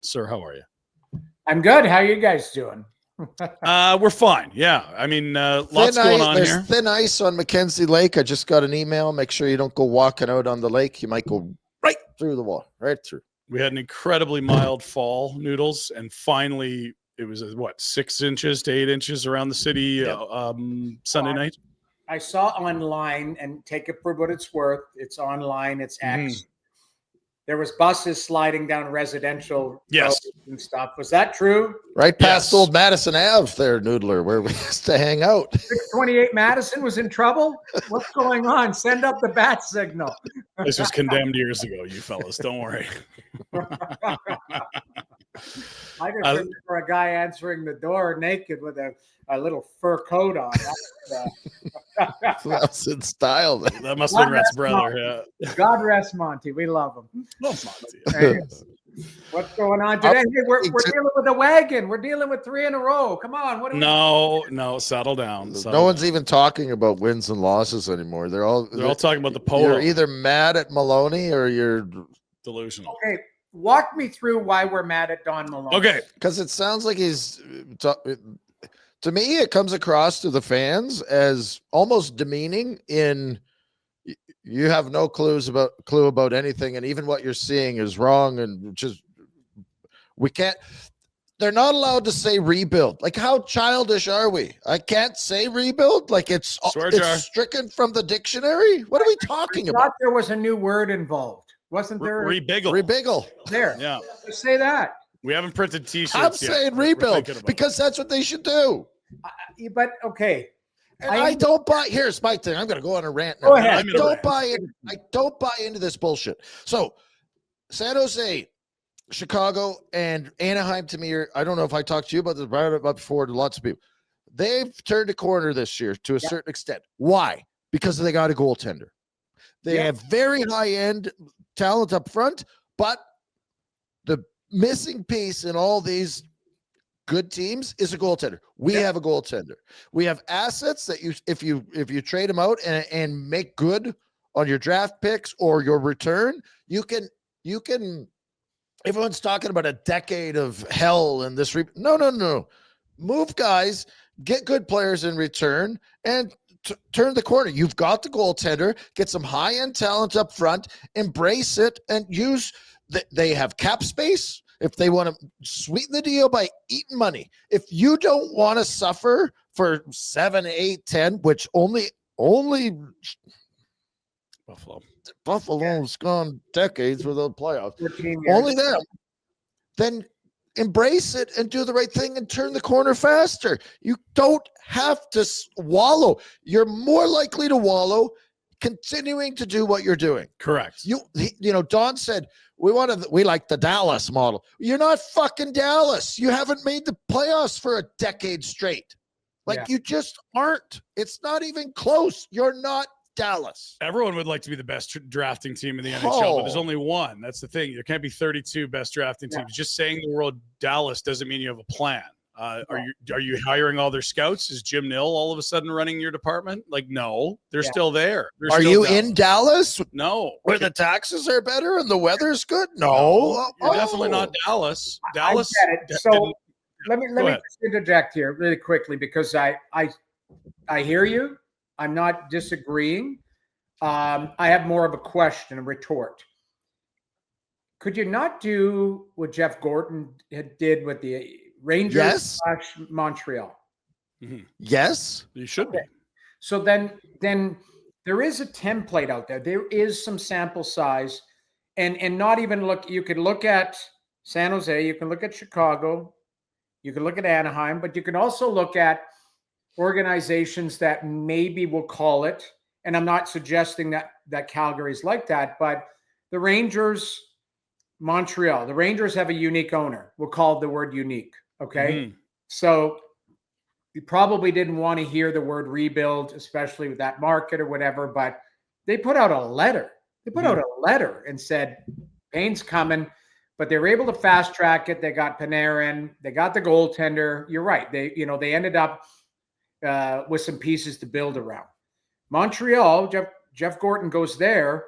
Sir, how are you? I'm good. How are you guys doing? We're fine. Yeah. I mean, lots going on There's here. thin ice on Mackenzie Lake. I just got an email. Make sure you don't go walking out on the lake. You might go right through the wall, right through. We had an incredibly mild fall, Noodles, and finally it was 6 inches to 8 inches around the city Sunday night. I saw online, and take it for what it's worth. It's online. It's X. There was buses sliding down residential roads and stuff. Was that true? Right past old Madison Ave there, Noodler, where we used to hang out. 628 Madison was in trouble? What's going on? Send up the bat signal. This was condemned years ago, you fellas. Don't worry. I just remember a guy answering the door naked with a little fur coat on. That's in style. That must have been Rhett's brother. Yeah. God rest Monty. We love him. Love Monty. What's going on today? Hey, we're dealing with a wagon. We're dealing with 3 in a row. Come on. What No, settle down. No one's even talking about wins and losses anymore. They're all talking about the polo. You're either mad at Maloney or you're delusional. Okay, walk me through why we're mad at Don Maloney. Okay, because it sounds like he's. To me, it comes across to the fans as almost demeaning. You have no clue about anything, and even what you're seeing is wrong. And just we can't. They're not allowed to say rebuild. Like, how childish are we? I can't say rebuild. Like it's stricken from the dictionary. What are we talking about? There was a new word involved, wasn't there? Rebiggle. Rebiggle. There. Yeah. Say that. We haven't printed T-shirts. I'm saying rebuild because that's what they should do. But okay. And I don't buy. Here's my thing. I'm going to go on a rant now. Go ahead. I don't buy into this bullshit. So, San Jose, Chicago, and Anaheim to me I don't know if I talked to you about this, but I brought it up before to lots of people. They've turned a corner this year to a certain extent. Why? Because they got a goaltender. They have very high-end talent up front, but the missing piece in all these good teams is a goaltender. We have a goaltender. We have assets that if you trade them out and make good on your draft picks or your return, you can. Everyone's talking about a decade of hell in this. No. Move guys, get good players in return, and turn the corner. You've got the goaltender. Get some high-end talent up front. Embrace it and use. They have cap space. If they want to sweeten the deal by eating money, if you don't want to suffer for 7, 8, 10, which only Buffalo's gone decades without playoffs. Only them. Then embrace it and do the right thing and turn the corner faster. You don't have to wallow. You're more likely to wallow continuing to do what you're doing. Correct. Don said we like the Dallas model. You're not fucking Dallas. You haven't made the playoffs for a decade straight. You just aren't. It's not even close. You're not Dallas. Everyone would like to be the best drafting team in the NHL, but there's only one. That's the thing. There can't be 32 best drafting teams. Just saying the word Dallas doesn't mean you have a plan. Are you hiring all their scouts? Is Jim Nill all of a sudden running your department? No, they're still there. Are you in Dallas? No. Where the taxes are better and the weather's good? No. You're definitely not Dallas. Dallas. I get it. So let me just interject here really quickly because I hear you. I'm not disagreeing. I have more of a question, a retort. Could you not do what Jeff Gorton did with the Rangers / Montreal? Mm-hmm. Yes, you should be. So then there is a template out there. There is some sample size, and not even look. You could look at San Jose. You can look at Chicago. You can look at Anaheim, but you can also look at organizations that maybe will call it. And I'm not suggesting that Calgary's like that, but the Rangers, Montreal. The Rangers have a unique owner. We'll call the word unique. Okay. Mm-hmm. So you probably didn't want to hear the word rebuild, especially with that market or whatever, but they put out a letter. They put out a letter and said, Payne's coming, but they were able to fast track it. They got Panarin. They got the goaltender. You're right. They ended up with some pieces to build around. Montreal, Jeff Gorton goes there,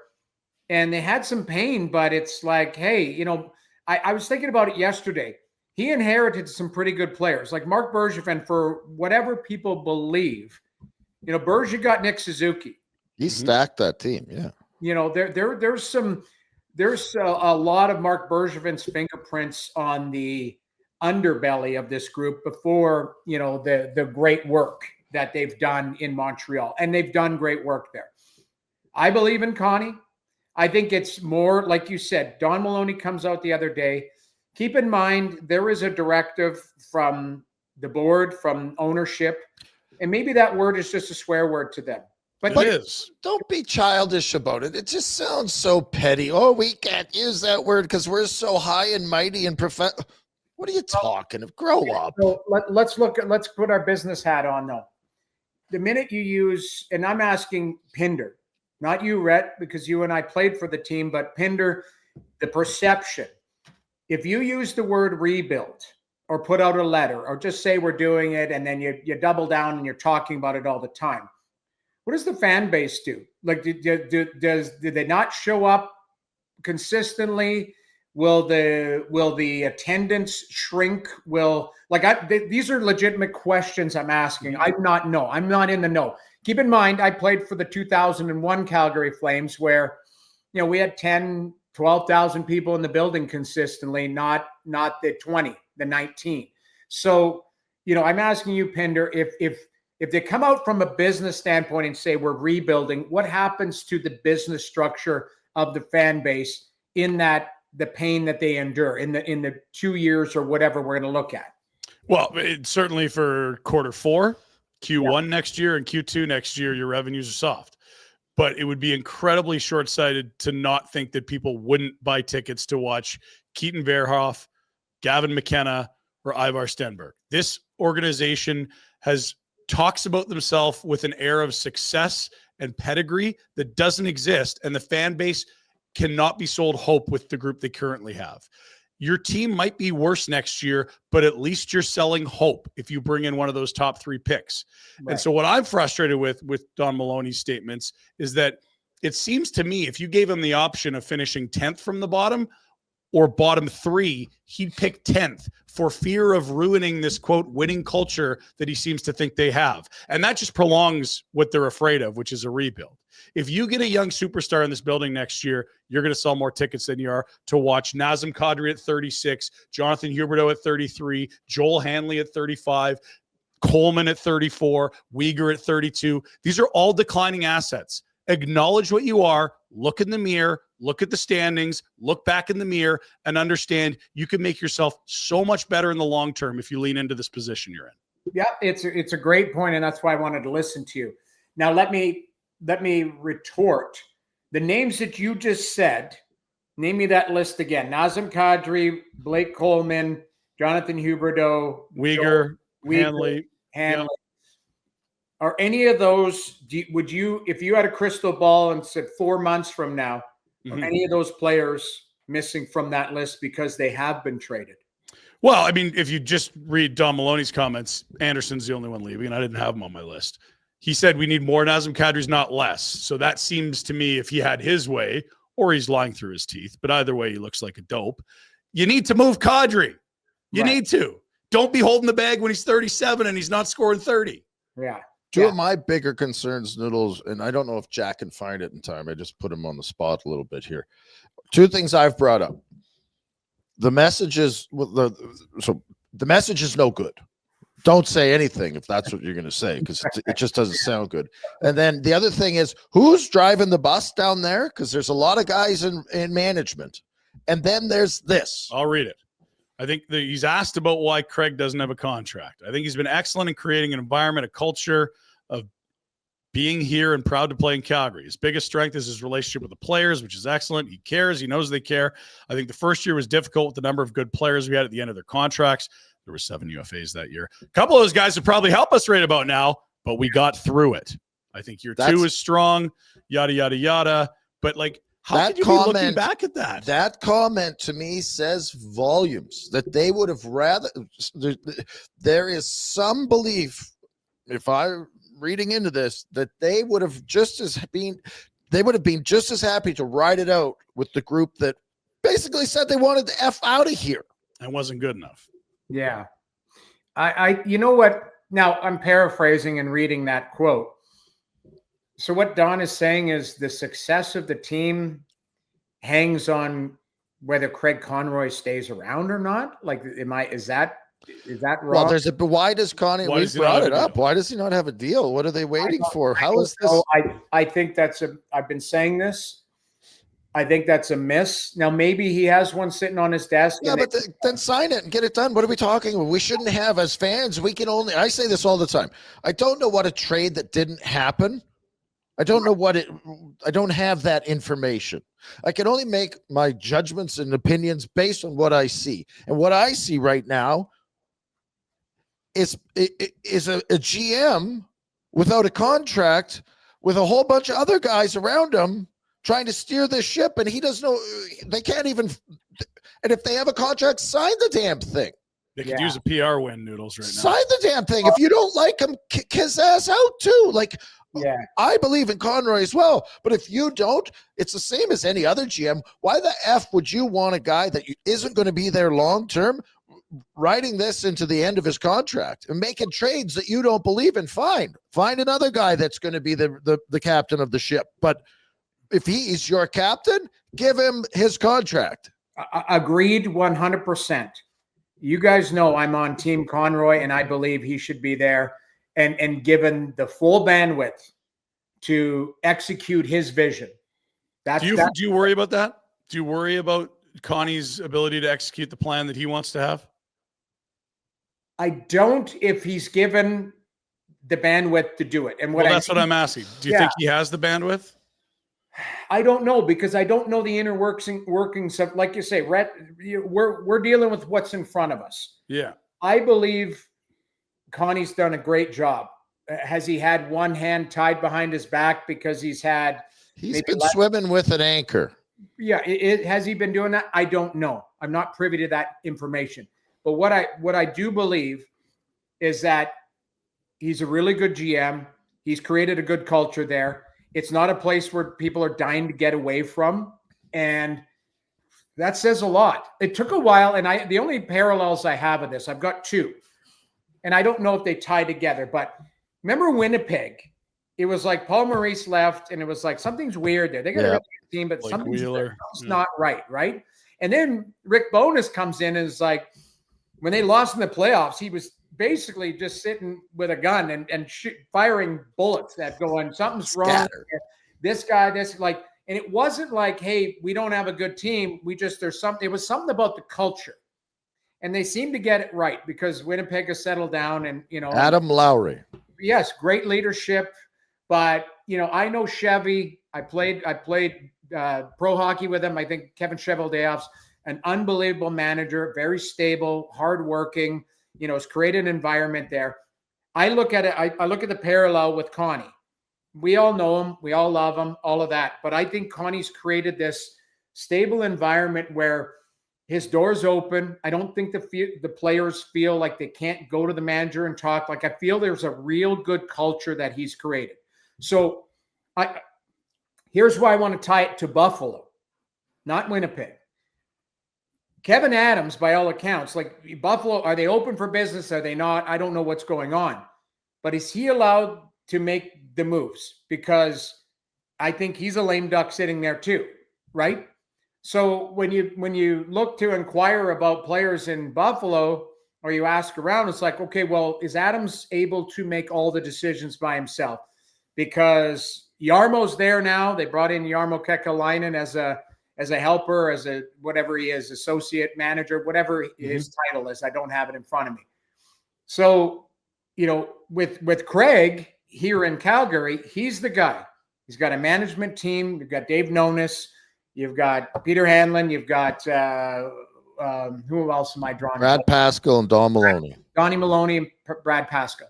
and they had some pain, but it's like, hey, I was thinking about it yesterday. He inherited some pretty good players, like Mark Bergevin, for whatever people believe. You know, Berge got Nick Suzuki. He stacked that team, yeah. You know, there's a lot of Mark Bergevin's fingerprints on the underbelly of this group before, you know, the great work that they've done in Montreal, and they've done great work there. I believe in Connie. I think it's more, like you said, Don Maloney comes out the other day. Keep in mind, there is a directive from the board, from ownership, and maybe that word is just a swear word to them. But it is. Don't be childish about it. It just sounds so petty. Oh, we can't use that word because we're so high and mighty and What are you talking of? Grow up. So let's put our business hat on, though. The minute you use, and I'm asking Pinder, not you, Rhett, because you and I played for the team, but Pinder, the perception. If you use the word rebuild or put out a letter or just say we're doing it and then you double down and you're talking about it all the time, what does the fan base do? Like, do they not show up consistently? Will the attendance shrink? These are legitimate questions I'm asking. I'm not in the know. Keep in mind, I played for the 2001 Calgary Flames where, you know, we had 10, 12,000 people in the building consistently, not the 20, the 19. So, you know, I'm asking you, Pinder, if they come out from a business standpoint and say we're rebuilding, what happens to the business structure of the fan base in that the pain that they endure in the 2 years or whatever we're going to look at? Well, certainly for Q4, Q1 next year, and Q2 next year, your revenues are soft. But it would be incredibly short-sighted to not think that people wouldn't buy tickets to watch Keaton Verhoff, Gavin McKenna, or Ivar Stenberg. This organization talks about themselves with an air of success and pedigree that doesn't exist, and the fan base cannot be sold hope with the group they currently have. Your team might be worse next year, but at least you're selling hope if you bring in one of those top 3 picks. Right. And so what I'm frustrated with Don Maloney's statements is that it seems to me if you gave him the option of finishing 10th from the bottom or bottom 3, he'd pick 10th for fear of ruining this, quote, winning culture that he seems to think they have. And that just prolongs what they're afraid of, which is a rebuild. If you get a young superstar in this building next year, you're going to sell more tickets than you are to watch Nazem Kadri at 36, Jonathan Huberdeau at 33, Joel Hanley at 35, Coleman at 34, Uyghur at 32. These are all declining assets. Acknowledge what you are, look in the mirror, look at the standings, look back in the mirror, and understand you can make yourself so much better in the long term if you lean into this position you're in. Yeah, it's a great point, and that's why I wanted to listen to you. Now, let me retort. The names that you just said, name me that list again. Nazem Kadri, Blake Coleman, Jonathan Huberdeau, Uyghur, Hanley. Yep. Are any of those, would you, if you had a crystal ball and said 4 months from now, are any of those players missing from that list because they have been traded? Well, I mean, if you just read Don Maloney's comments, Anderson's the only one leaving, and I didn't have him on my list. He said we need more Nazem Kadri's, not less. So that seems to me, if he had his way, or he's lying through his teeth, but either way, he looks like a dope. You need to move Kadri. You need to. Don't be holding the bag when he's 37 and he's not scoring 30. Yeah. Two of my bigger concerns, Noodles, and I don't know if Jack can find it in time. I just put him on the spot a little bit here. 2 things I've brought up. The message is the message is no good. Don't say anything if that's what you're going to say, because it just doesn't sound good. And then the other thing is, who's driving the bus down there? Because there's a lot of guys in management. And then there's this. I'll read it. I think he's asked about why Craig doesn't have a contract. I think he's been excellent in creating an environment, a culture of being here and proud to play in Calgary. His biggest strength is his relationship with the players, which is excellent. He cares. He knows they care. I think the first year was difficult with the number of good players we had at the end of their contracts. There were 7 UFAs that year. A couple of those guys would probably help us right about now, but we got through it. I think year 2 is strong, yada, yada, yada. But how could you be looking back at that? That comment to me says volumes, that they would have rather there is some belief, if I'm reading into this, that they would have been just as happy to ride it out with the group that basically said they wanted the F out of here. It wasn't good enough. Yeah. You know what? Now I'm paraphrasing and reading that quote. So what Don is saying is the success of the team hangs on whether Craig Conroy stays around or not. Like, is that wrong? Well, why does Connie? We brought it up. Why does he not have a deal? What are they waiting for? How is this? I think I've been saying this. I think that's a miss. Now, maybe he has one sitting on his desk. Yeah, but then sign it and get it done. What are we talking about? We shouldn't have, as fans, I say this all the time. I don't know what a trade that didn't happen. I don't know I don't have that information. I can only make my judgments and opinions based on what I see. And what I see right now is a GM without a contract with a whole bunch of other guys around him trying to steer this ship, and he doesn't know. They can't even. And if they have a contract, sign the damn thing. They could use a PR win, Noodles, right now. Sign the damn thing. If you don't like him, kick his ass out too. Like, I believe in Conroy as well, but if you don't, it's the same as any other GM. Why the F would you want a guy that isn't going to be there long term, writing this into the end of his contract and making trades that you don't believe in? Fine, find another guy that's going to be the captain of the ship. But if he is your captain, give him his contract. Agreed 100%. You guys know I'm on Team Conroy, and I believe he should be there and given the full bandwidth to execute his vision. Do you worry about that? Do you worry about Connie's ability to execute the plan that he wants to have? I don't, if he's given the bandwidth to do it. And that's what I'm asking. Do you think he has the bandwidth? I don't know, because I don't know the inner workings of, like you say, Rhett, we're dealing with what's in front of us. Yeah. I believe Connie's done a great job. Has he had one hand tied behind his back because he's been swimming with an anchor? Yeah. Has he been doing that? I don't know. I'm not privy to that information. But what I do believe is that he's a really good GM. He's created a good culture there. It's not a place where people are dying to get away from. And that says a lot. It took a while. And the only parallels I have of this, I've got two. And I don't know if they tie together. But remember Winnipeg? It was like Paul Maurice left, and it was like, something's weird there. They got a really good team, but something's not right? And then Rick Bowness comes in and is like, when they lost in the playoffs, he was basically just sitting with a gun and firing bullets that going, something's wrong. And it wasn't like, hey, we don't have a good team. It was something about the culture. And they seem to get it right because Winnipeg has settled down and, Adam Lowry. Yes. Great leadership. But, I know Chevy. I played pro hockey with him. I think Kevin Cheveldayoff's an unbelievable manager, very stable, hardworking, has created an environment there. I look at it. I look at the parallel with Connie. We all know him. We all love him, all of that. But I think Connie's created this stable environment where his door's open. I don't think the players feel like they can't go to the manager and talk. Like, I feel there's a real good culture that he's created. So here's why I want to tie it to Buffalo, not Winnipeg. Kevin Adams, by all accounts, like Buffalo, are they open for business? Are they not? I don't know what's going on. But is he allowed to make the moves? Because I think he's a lame duck sitting there too, right? So when you look to inquire about players in Buffalo, or you ask around, it's like, okay, well, is Adams able to make all the decisions by himself? Because Jarmo's there now. They brought in Jarmo Kekalainen as a helper, as a whatever he is, associate manager, whatever his title is. I don't have it in front of me. So, with Craig here in Calgary, he's the guy. He's got a management team. You've got Dave Nonis. You've got Peter Hanlon. You've got who else am I drawing? Brad Pascal and Don Maloney. Donnie Maloney and Brad Pascal.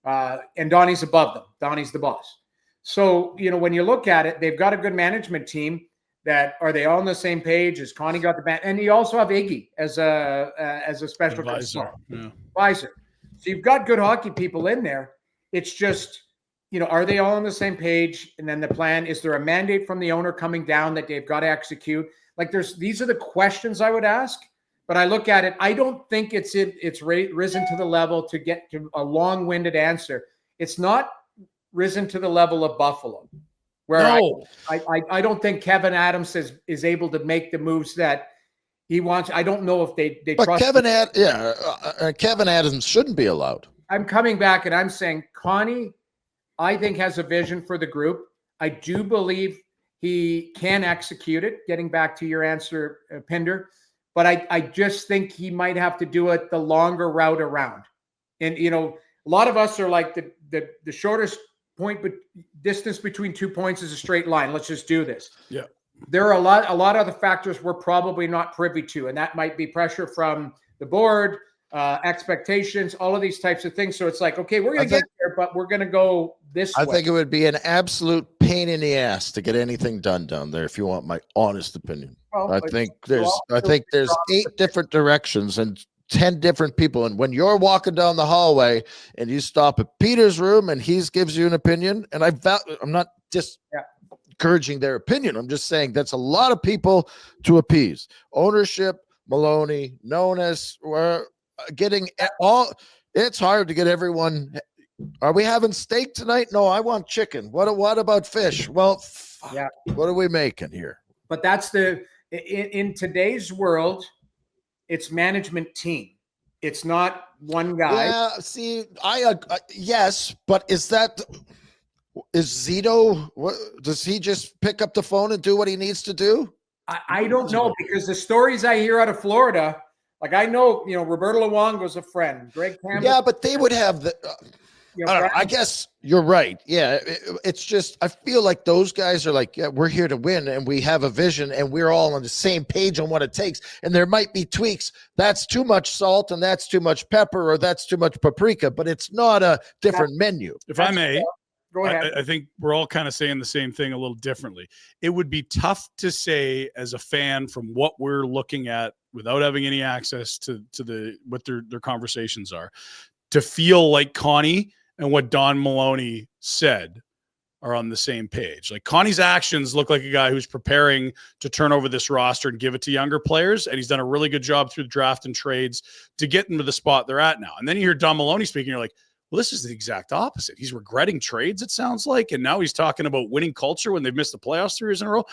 And Donnie's above them. Donnie's the boss. So, when you look at it, they've got a good management team. Are they all on the same page? Has Connie got the band? And you also have Iggy as a special advisor. So you've got good hockey people in there. It's just, are they all on the same page? And then the plan, is there a mandate from the owner coming down that they've got to execute? Like these are the questions I would ask, but I look at it. I don't think it's risen to the level to get to a long-winded answer. It's not risen to the level of Buffalo, where No. I don't think Kevin Adams is able to make the moves that he wants. I don't know if they But trust Kevin Adams shouldn't be allowed. I'm coming back and I'm saying Connie, I think, has a vision for the group. I do believe he can execute it, getting back to your answer, Pinder. But I just think he might have to do it the longer route around. And, a lot of us are like the shortest point, but distance between 2 points is a straight line. Let's just do this. Yeah. There are a lot of other factors we're probably not privy to, and that might be pressure from the board, expectations, all of these types of things. So it's like, okay, we're going to get there, but we're going to go this way. I think it would be an absolute pain in the ass to get anything done down there, if you want my honest opinion. Well, I think there's 8 different directions and 10 different people. And when you're walking down the hallway and you stop at Peter's room and he gives you an opinion, and I'm not just encouraging their opinion. I'm just saying that's a lot of people to appease. Ownership, Maloney, known as getting all. It's hard to get everyone. Are we having steak tonight? No, I want chicken. What about fish? Well, what are we making here? But that's in today's world, it's management team. It's not one guy. Yeah, see, yes, but is Zito? What does he just pick up the phone and do what he needs to do? I don't know, because the stories I hear out of Florida, like I know, Roberto Luongo's a friend. Greg Campbell. Yeah, but they would have the. I don't know. I guess you're right. Yeah, it's just I feel like those guys are like, yeah, we're here to win, and we have a vision, and we're all on the same page on what it takes. And there might be tweaks. That's too much salt, and that's too much pepper, or that's too much paprika. But it's not a different menu. If I may. Go ahead. I think we're all kind of saying the same thing a little differently. It would be tough to say as a fan from what we're looking at without having any access to what their conversations are, to feel like Connie and what Don Maloney said are on the same page. Like Connie's actions look like a guy who's preparing to turn over this roster and give it to younger players. And he's done a really good job through the draft and trades to get them to the spot they're at now. And then you hear Don Maloney speaking, you're like, well, this is the exact opposite. He's regretting trades, it sounds like. And now he's talking about winning culture when they've missed the playoffs 3 years in a row.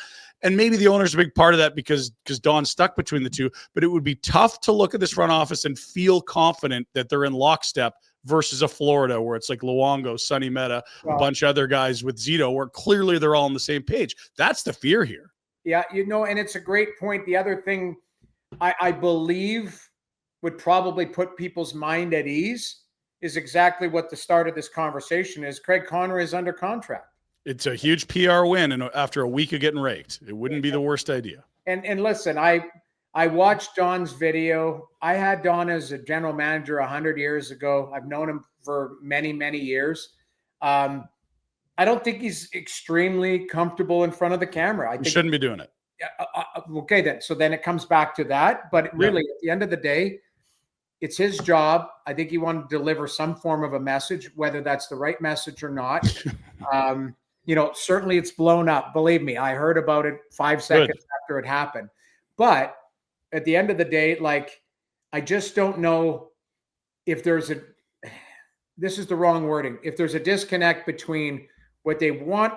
And maybe the owner's a big part of that because Don's stuck between the two. But it would be tough to look at this front office and feel confident that they're in lockstep versus a Florida where it's like Luongo, Sonny Meta, a bunch of other guys with Zito, where clearly they're all on the same page. That's the fear here. Yeah, and it's a great point. The other thing I believe would probably put people's mind at ease is exactly what the start of this conversation is. Craig Conroy is under contract. It's a huge PR win, and after a week of getting raked, it wouldn't be the worst idea. And listen, I watched Don's video. I had Don as a general manager 100 years ago. I've known him for many, many years. I don't think he's extremely comfortable in front of the camera. I think he shouldn't be doing it. Okay, then. So then it comes back to that. But really, at the end of the day, it's his job. I think he wanted to deliver some form of a message, whether that's the right message or not. Certainly it's blown up. Believe me, I heard about it 5 seconds after it happened. But at the end of the day, like, I just don't know if this is the wrong wording. If there's a disconnect between what they want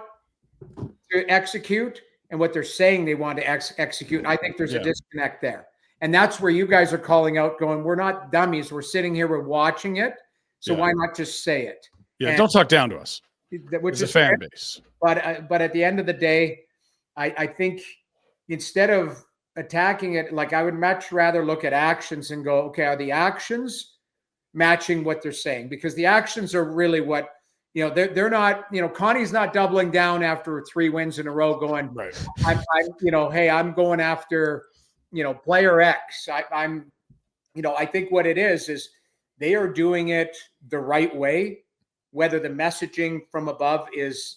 to execute and what they're saying they want to execute, I think there's a disconnect there. And that's where you guys are calling out, going, we're not dummies. We're sitting here, we're watching it. So why not just say it? Yeah, don't talk down to us. Which is a fan base. But at the end of the day, I think instead of attacking it, like, I would much rather look at actions and go, okay, are the actions matching what they're saying? Because the actions are really what, they're not, Connie's not doubling down after 3 wins in a row going, right. Hey, I'm going after, player X. I think what it is they are doing it the right way, whether the messaging from above is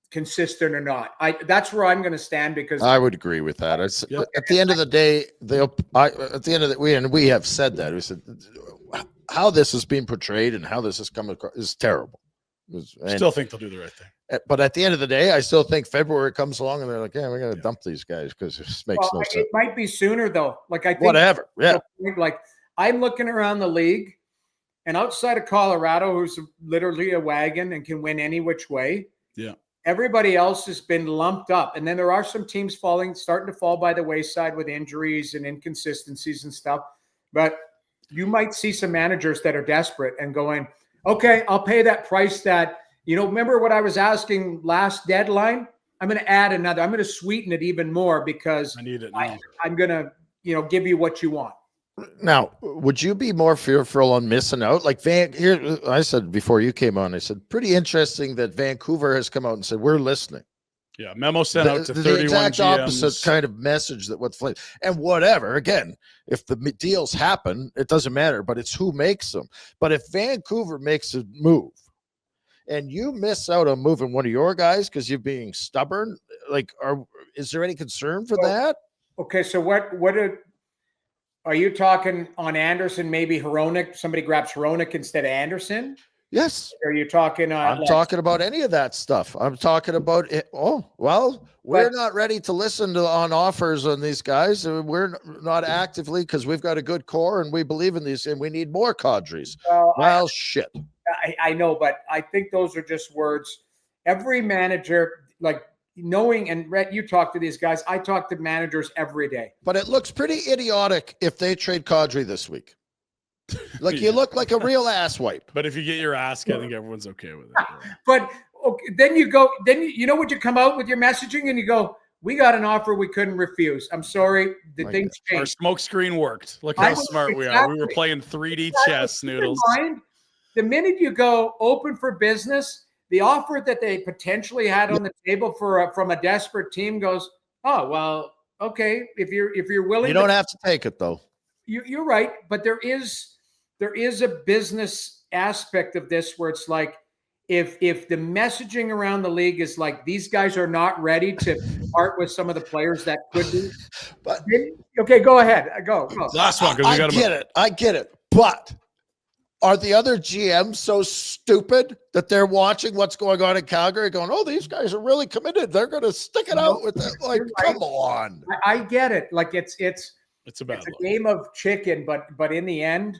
consistent or not. That's where I'm going to stand, because I would agree with that. At the end of the day, we have said that. We said how this is being portrayed and how this is coming across is terrible. Still think they'll do the right thing. But at the end of the day, I still think February comes along and they're like, yeah, we're going to dump these guys because this makes no sense. It might be sooner though. Like I think whatever. Yeah. Like I'm looking around the league, and outside of Colorado, who's literally a wagon and can win any which way. Yeah. Everybody else has been lumped up. And then there are some teams starting to fall by the wayside with injuries and inconsistencies and stuff. But you might see some managers that are desperate and going, okay, I'll pay that price that, remember what I was asking last deadline? I'm going to add another. I'm going to sweeten it even more because I need it now. I'm going to, give you what you want. Now, would you be more fearful on missing out? Like here, I said before you came on, I said, pretty interesting that Vancouver has come out and said, we're listening. Yeah, memo sent out to 31 the exact GMs. opposite kind of message that what's Flames and whatever. Again, if the deals happen, it doesn't matter, but it's who makes them. But if Vancouver makes a move and you miss out on moving one of your guys because you're being stubborn, is there any concern for that? Okay, so what are you talking on Anderson? Maybe Hronek. Somebody grabs Hronek instead of Anderson. Yes. Or are you talking? I'm talking about any of that stuff. I'm talking about it. Oh, well, we're not ready to listen on offers on these guys. We're not actively because we've got a good core and we believe in these and we need more cadres. Well, shit. I know, but I think those are just words. Every manager, knowing, and Rhett, you talk to these guys. I talk to managers every day. But it looks pretty idiotic if they trade Kadri this week. You look like a real asswipe. But if you get your ask, I think everyone's okay with it. But then you know what, you come out with your messaging and you go, we got an offer we couldn't refuse. I'm sorry, things changed. Our smoke screen worked. Look how smart we are. We were playing 3D chess, Noodles. The minute you go open for business, the offer that they potentially had on the table from a desperate team goes, oh, well, okay. If you're willing, you don't have to take it though. You're right. But there is a business aspect of this where it's like, if the messaging around the league is like, these guys are not ready to part with some of the players that could be, but okay, go ahead. Go. Last one. I get it. But are the other GMs so stupid that they're watching what's going on in Calgary going, oh, these guys are really committed. They're going to stick it out with it. Come on. I get it. It's a game of chicken, but in the end,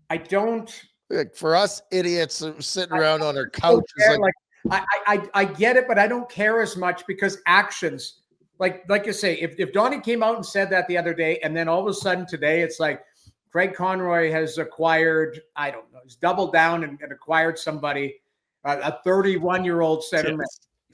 I don't. For us idiots sitting around on our couches. I get it, but I don't care as much because actions, like you say, if Donnie came out and said that the other day, and then all of a sudden today, it's like, Craig Conroy has acquired, I don't know, he's doubled down and acquired somebody, a 31-year-old centerman,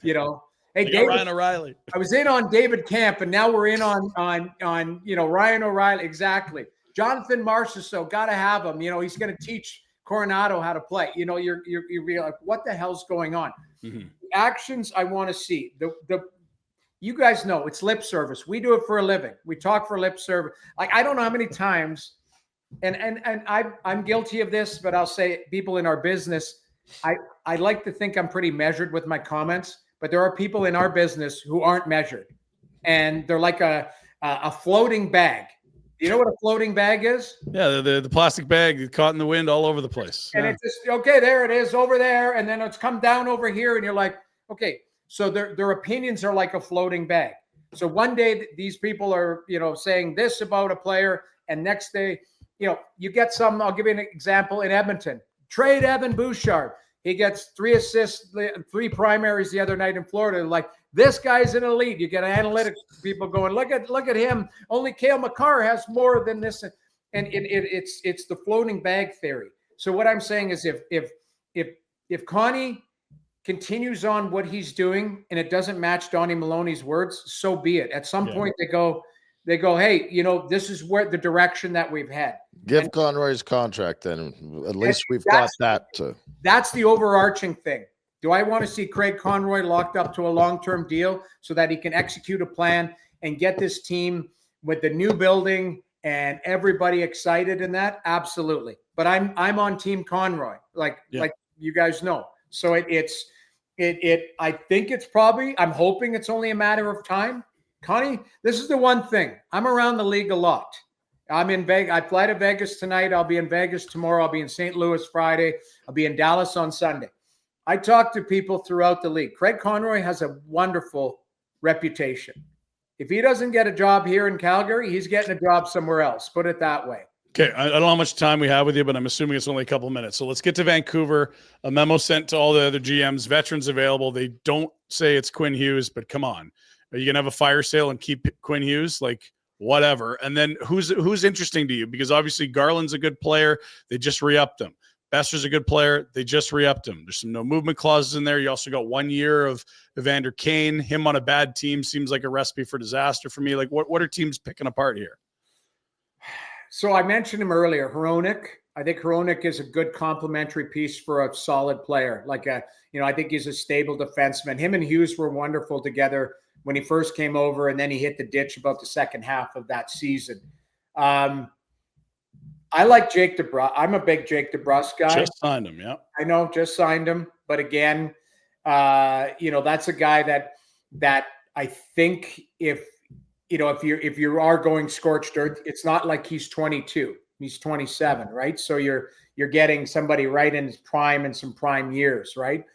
Hey, David, Ryan O'Reilly. I was in on David Camp, and now we're in on Ryan O'Reilly. Exactly. Jonathan Marchessault, got to have him. He's going to teach Coronado how to play. You're like, what the hell's going on? Mm-hmm. The actions I want to see. You guys know it's lip service. We do it for a living. We talk for lip service. I don't know how many times. And I'm guilty of this, but I'll say it, people in our business, I like to think I'm pretty measured with my comments, but there are people in our business who aren't measured, and they're like a floating bag. You know what a floating bag is? Yeah, the plastic bag caught in the wind all over the place. And it's just, okay, there it is over there, and then it's come down over here, and you're like, okay, so their opinions are like a floating bag. So one day these people are, saying this about a player, and next day, you get some. I'll give you an example in Edmonton. Trade Evan Bouchard. He gets 3 assists, 3 primaries the other night in Florida. Like, this guy's an elite. You get analytics people going, look at him. Only Cale Makar has more than this, and it's the floating bag theory. So what I'm saying is, if Connie continues on what he's doing and it doesn't match Donnie Maloney's words, so be it. At some point they go, hey, this is where the direction that we've had. Give Conroy his contract, then at least we've got that. That's the overarching thing. Do I want to see Craig Conroy locked up to a long-term deal so that he can execute a plan and get this team with the new building and everybody excited in that? Absolutely. But I'm on Team Conroy, like you guys know. So I think it's probably, I'm hoping it's only a matter of time. Connie, this is the one thing. I'm around the league a lot. I'm in Vegas. I fly to Vegas tonight. I'll be in Vegas tomorrow. I'll be in St. Louis Friday. I'll be in Dallas on Sunday. I talk to people throughout the league. Craig Conroy has a wonderful reputation. If he doesn't get a job here in Calgary, he's getting a job somewhere else. Put it that way. Okay, I don't know how much time we have with you, but I'm assuming it's only a couple of minutes. So let's get to Vancouver. A memo sent to all the other GMs, veterans available. They don't say it's Quinn Hughes, but come on. Are you going to have a fire sale and keep Quinn Hughes? Like, whatever. And then who's interesting to you? Because obviously Garland's a good player. They just re-upped him. Besser's a good player. They just re-upped him. There's some no movement clauses in there. You also got 1 year of Evander Kane. Him on a bad team seems like a recipe for disaster for me. Like, what are teams picking apart here? So I mentioned him earlier, Hronik. I think Hronik is a good complementary piece for a solid player. I think he's a stable defenseman. Him and Hughes were wonderful together when he first came over, and then he hit the ditch about the second half of that season. I like Jake DeBrusk. I'm a big Jake DeBrusk guy. Just signed him, yeah. I know, just signed him. But again, that's a guy that I think if you are going scorched earth, it's not like he's 22. He's 27, right? So you're getting somebody right in his prime and some prime years, right?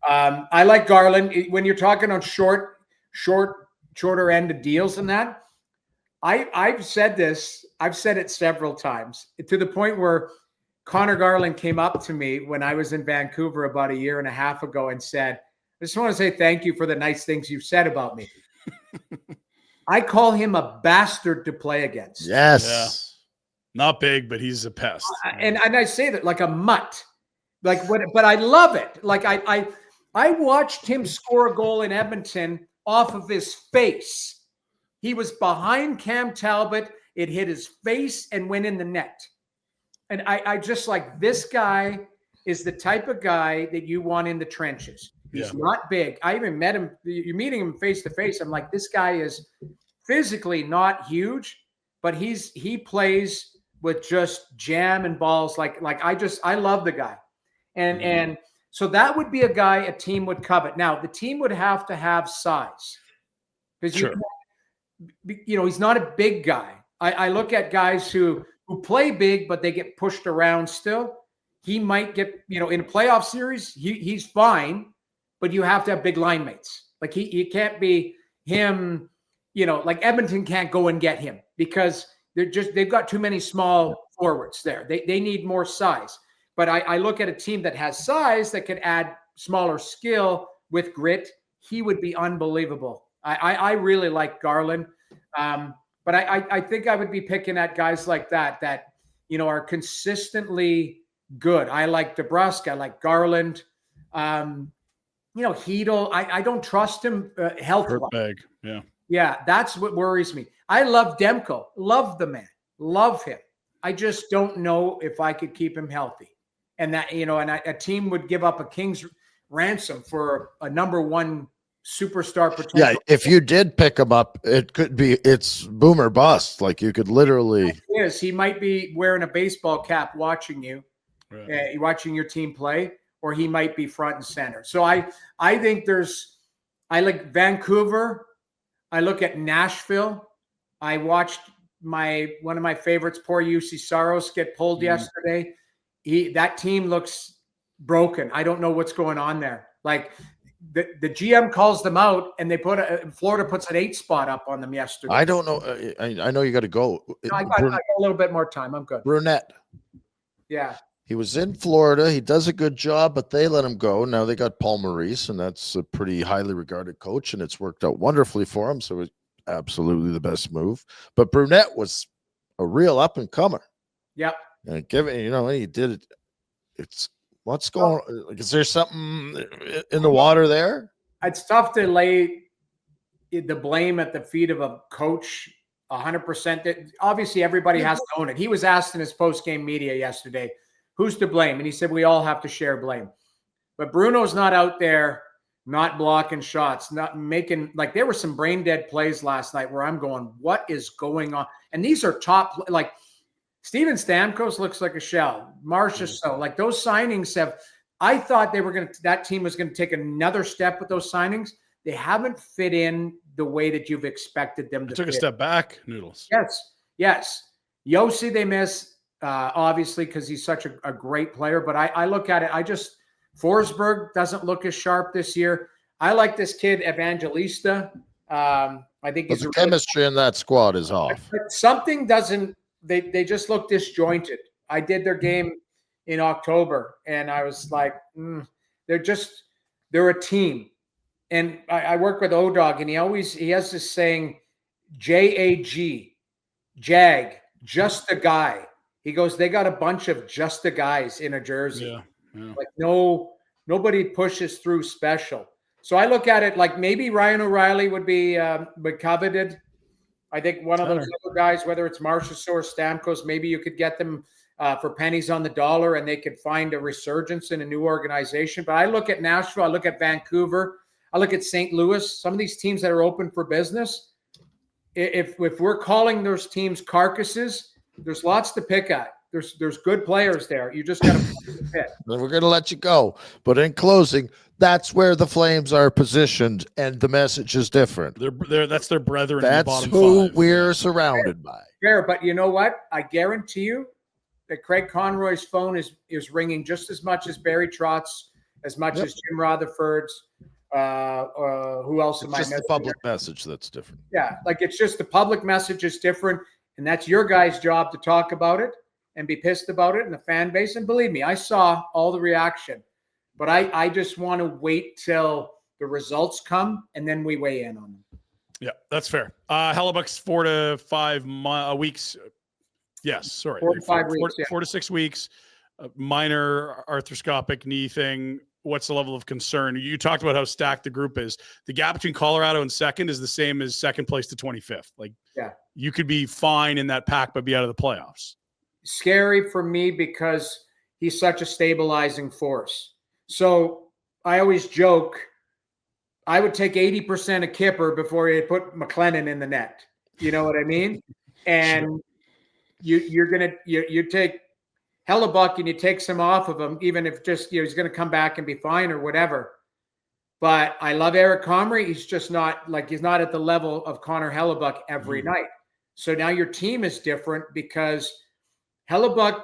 I like Garland. When you're talking on shorter end of deals and that, I've said this. I've said it several times to the point where Connor Garland came up to me when I was in Vancouver about a year and a half ago and said, I just want to say thank you for the nice things you've said about me. I call him a bastard to play against. Yes. Yeah. Not big, but he's a pest. And I say that like a mutt. But I love it. Like I watched him score a goal in Edmonton off of his face. He was behind Cam Talbot. It hit his face and went in the net. And I just like, this guy is the type of guy that you want in the trenches. He's not big. I even met him. You're meeting him face to face. I'm like, this guy is physically not huge, but he plays with just jam and balls. I love the guy. And so that would be a guy a team would covet. Now, the team would have to have size because he's not a big guy. I look at guys who play big, but they get pushed around still. He might get, in a playoff series, he's fine, but you have to have big line mates. Like he can't be him, like Edmonton can't go and get him because they've got too many small forwards there. They need more size. But I look at a team that has size that could add smaller skill with grit. He would be unbelievable. I really like Garland. But I think I would be picking at guys like that are consistently good. I like DeBrusk. I like Garland. Hedel. I don't trust him health-wise. Yeah. Yeah, that's what worries me. I love Demko. Love the man. Love him. I just don't know if I could keep him healthy. And that, a team would give up a king's ransom for a number one superstar potential. Yeah, if you did pick him up, it's boom or bust. Like you could literally. Yes, he might be wearing a baseball cap watching you, watching your team play, or he might be front and center. So I think I like Vancouver. I look at Nashville. I watched one of my favorites, poor UC Saros, get pulled yesterday. That team looks broken. I don't know what's going on there. Like the GM calls them out, and they Florida puts an 8 spot up on them yesterday. I don't know. I know you got to go. I got a little bit more time. I'm good. Brunette. Yeah. He was in Florida. He does a good job, but they let him go. Now they got Paul Maurice, and that's a pretty highly regarded coach, and it's worked out wonderfully for him. So it's absolutely the best move. But Brunette was a real up and comer. Yep. And he did it. It's what's going on? Like, is there something in the water there? It's tough to lay the blame at the feet of a coach 100%. Obviously, everybody has to own it. He was asked in his post-game media yesterday, who's to blame? And he said, we all have to share blame. But Bruno's not out there, not blocking shots, not making, like there were some brain dead plays last night where I'm going, what is going on? And these are top, like Steven Stamkos looks like a shell. Marcia, so like those signings I thought that team was going to take another step with those signings. They haven't fit in the way that you've expected them to took fit. A step back, Noodles. Yes. Yossi, they miss. Obviously, because he's such a great player. But I look at it, Forsberg doesn't look as sharp this year. I like this kid Evangelista. I think But the chemistry in that squad is off. But something doesn't. They just look disjointed. I did their game in October, and I was like, they're a team. And I work with O-Dog, and he has this saying, JAG, just a guy. He goes, they got a bunch of just a guys in a jersey. Yeah. Like nobody pushes through special. So I look at it like maybe Ryan O'Reilly would be coveted. I think one of those other guys, whether it's Marchessault or Stamkos, maybe you could get them for pennies on the dollar, and they could find a resurgence in a new organization. But I look at Nashville, I look at Vancouver, I look at St. Louis, some of these teams that are open for business. If we're calling those teams carcasses, there's lots to pick at. There's good players there. You just got to pick. We're going to let you go. But in closing, that's where the Flames are positioned, and the message is different. That's their brethren. That's in the bottom who five. we're surrounded by. Fair, but you know what? I guarantee you that Craig Conroy's phone is ringing just as much as Barry Trott's, as much as Jim Rutherford's. Who else am I Just missing? the public message that's different. Yeah, like it's just the public message is different, and that's your guys' job to talk about it and be pissed about it, and the fan base. And believe me, I saw all the reaction, but I just want to wait till the results come and then we weigh in on them. Yeah, that's fair. Hellebuyck's 4 to 5 weeks. Yes, sorry. 4 to 5 weeks. 4 to 6 weeks. Minor arthroscopic knee thing. What's the level of concern? You talked about how stacked the group is. The gap between Colorado and second is the same as second place to 25th. Like, you could be fine in that pack, but be out of the playoffs. Scary for me because he's such a stabilizing force. So I always joke, I would take 80% of Kipper before he put McLennan in the net. You know what I mean? And you take Hellebuyck and you take some off of him, even if just he's going to come back and be fine or whatever. But I love Eric Comrie. He's just not he's not at the level of Connor Hellebuyck every night. So now your team is different because Hellebuyck,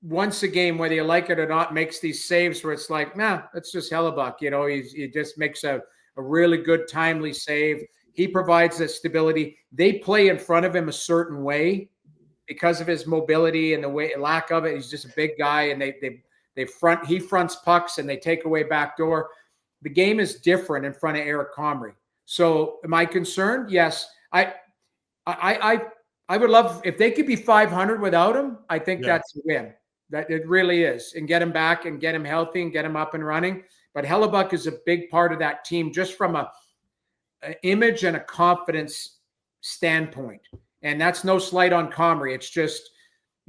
once a game, whether you like it or not, makes these saves where it's like, that's just Hellebuyck. He just makes a really good, timely save. He provides that stability. They play in front of him a certain way because of his mobility and the lack of it. He's just a big guy, and he fronts pucks and they take away backdoor. The game is different in front of Eric Comrie. So am I concerned? Yes. I would love if they could be 500 without him. I think that's a win. That it really is, and get him back and get him healthy and get him up and running. But Hellebuyck is a big part of that team, just from an image and a confidence standpoint. And that's no slight on Comrie. It's just,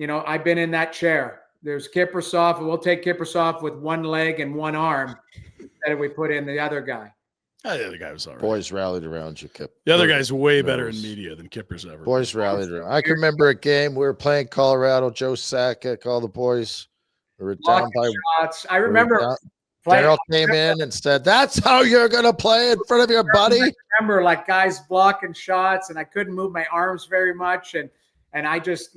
I've been in that chair. There's Kiprusoff, and we'll take Kiprusoff with one leg and one arm instead of we put in the other guy. The other guy was all right. Boys rallied around you, Kip. The other guy's way better in media than Kipper's ever. Boys rallied around. I can remember a game we were playing Colorado. Joe Sakic, all the boys. We were down by shots. I remember Daryl came in and said, "That's how you're going to play in front of your buddy." I remember guys blocking shots, and I couldn't move my arms very much, and I just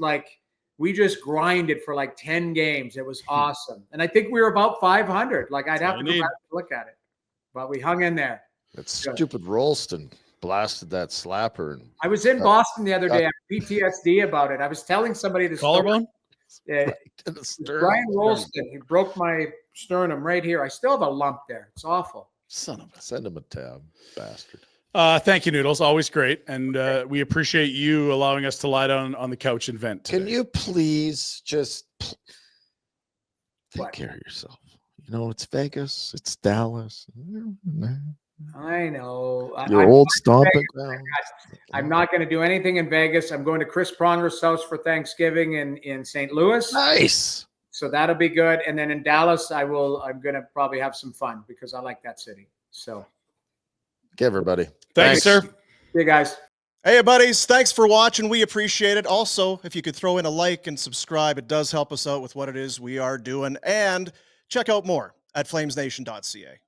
we just grinded for 10 games. It was awesome, and I think we were about 500. I'd have to go back and look at it, but we hung in there. That stupid Rolston blasted that slapper. And I was in Boston the other day. I had PTSD about it. I was telling somebody this collarbone. Brian Rolston, he broke my sternum right here. I still have a lump there. It's awful. Send him a tab, bastard. Thank you, Noodles. Always great, and we appreciate you allowing us to lie down on the couch and vent today. Can you please just take care of yourself? It's Vegas. It's Dallas. I know. Your old stomping ground. I'm not going to do anything in Vegas. I'm going to Chris Pronger's house for Thanksgiving in St. Louis. Nice. So that'll be good. And then in Dallas, I'm going to probably have some fun because I like that city. So. Okay, everybody. Thanks, sir. See you guys. Hey, buddies. Thanks for watching. We appreciate it. Also, if you could throw in a like and subscribe, it does help us out with what it is we are doing. And check out more at flamesnation.ca.